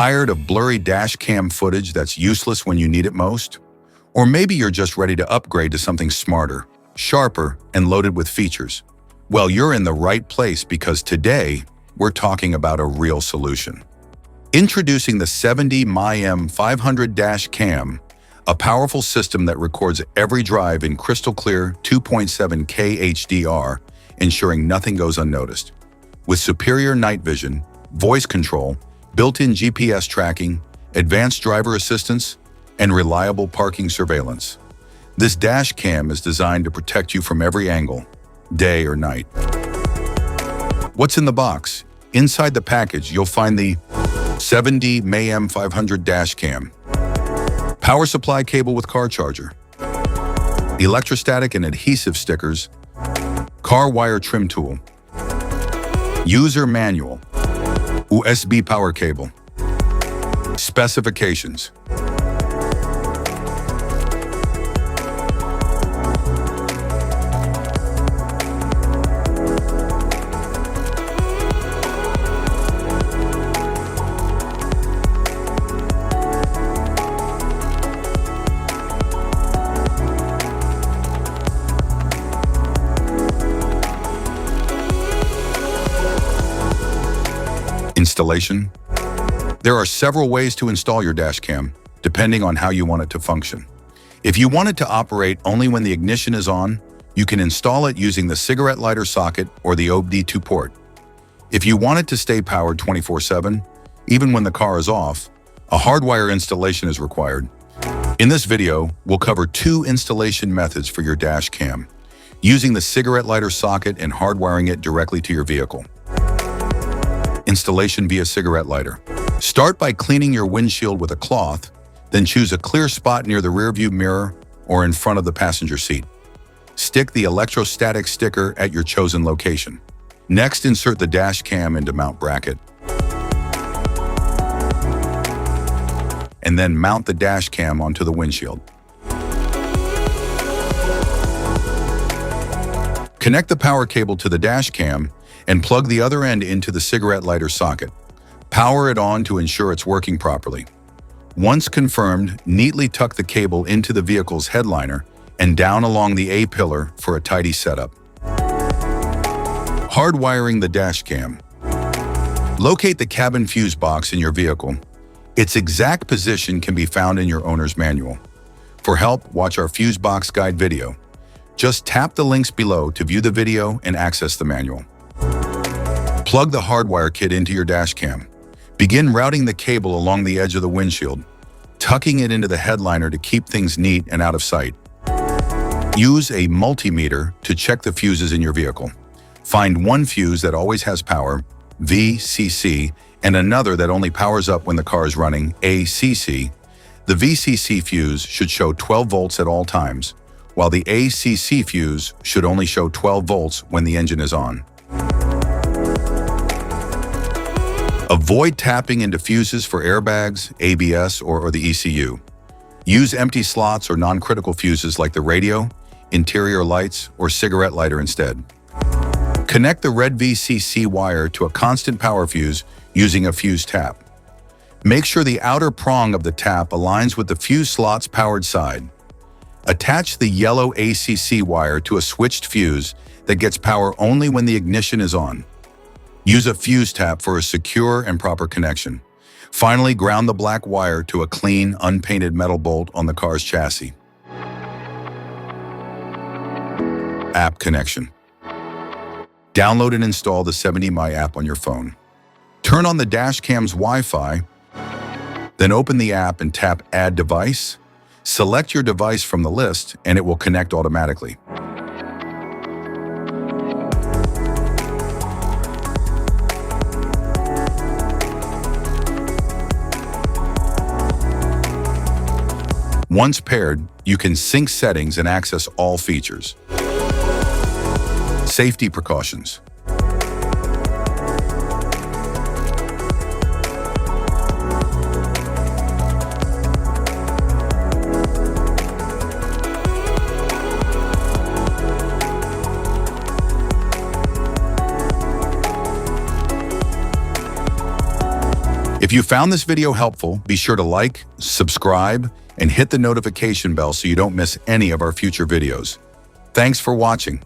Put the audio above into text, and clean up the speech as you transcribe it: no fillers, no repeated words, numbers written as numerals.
Tired of blurry dash cam footage that's useless when you need it most? Or maybe you're just ready to upgrade to something smarter, sharper, and loaded with features. Well, you're in the right place because today, we're talking about a real solution. Introducing the 70mai M500 Dash Cam, a powerful system that records every drive in crystal clear 2.7K HDR, ensuring nothing goes unnoticed. With superior night vision, voice control, built-in GPS tracking, advanced driver assistance, and reliable parking surveillance. This dash cam is designed to protect you from every angle, day or night. What's in the box? Inside the package, you'll find the 70mai M500 Dash Cam, power supply cable with car charger, electrostatic and adhesive stickers, car wire trim tool, user manual, USB power cable. Specifications. Installation. There are several ways to install your dash cam, depending on how you want it to function. If you want it to operate only when the ignition is on, you can install it using the cigarette lighter socket or the OBD2 port. If you want it to stay powered 24/7, even when the car is off, a hardwire installation is required. In this video, we'll cover two installation methods for your dash cam, using the cigarette lighter socket and hardwiring it directly to your vehicle. Installation via cigarette lighter. Start by cleaning your windshield with a cloth, then choose a clear spot near the rearview mirror or in front of the passenger seat. Stick the electrostatic sticker at your chosen location. Next, insert the dash cam into mount bracket. And then mount the dash cam onto the windshield. Connect the power cable to the dash cam and plug the other end into the cigarette lighter socket. Power it on to ensure it's working properly. Once confirmed, neatly tuck the cable into the vehicle's headliner and down along the A-pillar for a tidy setup. Hardwiring the dash cam. Locate the cabin fuse box in your vehicle. Its exact position can be found in your owner's manual. For help, watch our fuse box guide video. Just tap the links below to view the video and access the manual. Plug the hardwire kit into your dash cam. Begin routing the cable along the edge of the windshield, tucking it into the headliner to keep things neat and out of sight. Use a multimeter to check the fuses in your vehicle. Find one fuse that always has power, VCC, and another that only powers up when the car is running, ACC. The VCC fuse should show 12 volts at all times, while the ACC fuse should only show 12 volts when the engine is on. Avoid tapping into fuses for airbags, ABS, or the ECU. Use empty slots or non-critical fuses like the radio, interior lights, or cigarette lighter instead. Connect the red VCC wire to a constant power fuse using a fuse tap. Make sure the outer prong of the tap aligns with the fuse slot's powered side. Attach the yellow ACC wire to a switched fuse that gets power only when the ignition is on. Use a fuse tap for a secure and proper connection. Finally, ground the black wire to a clean, unpainted metal bolt on the car's chassis. App connection. Download and install the 70mai app on your phone. Turn on the dash cam's Wi-Fi, then open the app and tap Add Device. Select your device from the list and it will connect automatically. Once paired, you can sync settings and access all features. Safety precautions. If you found this video helpful, be sure to like, subscribe, and hit the notification bell so you don't miss any of our future videos. Thanks for watching.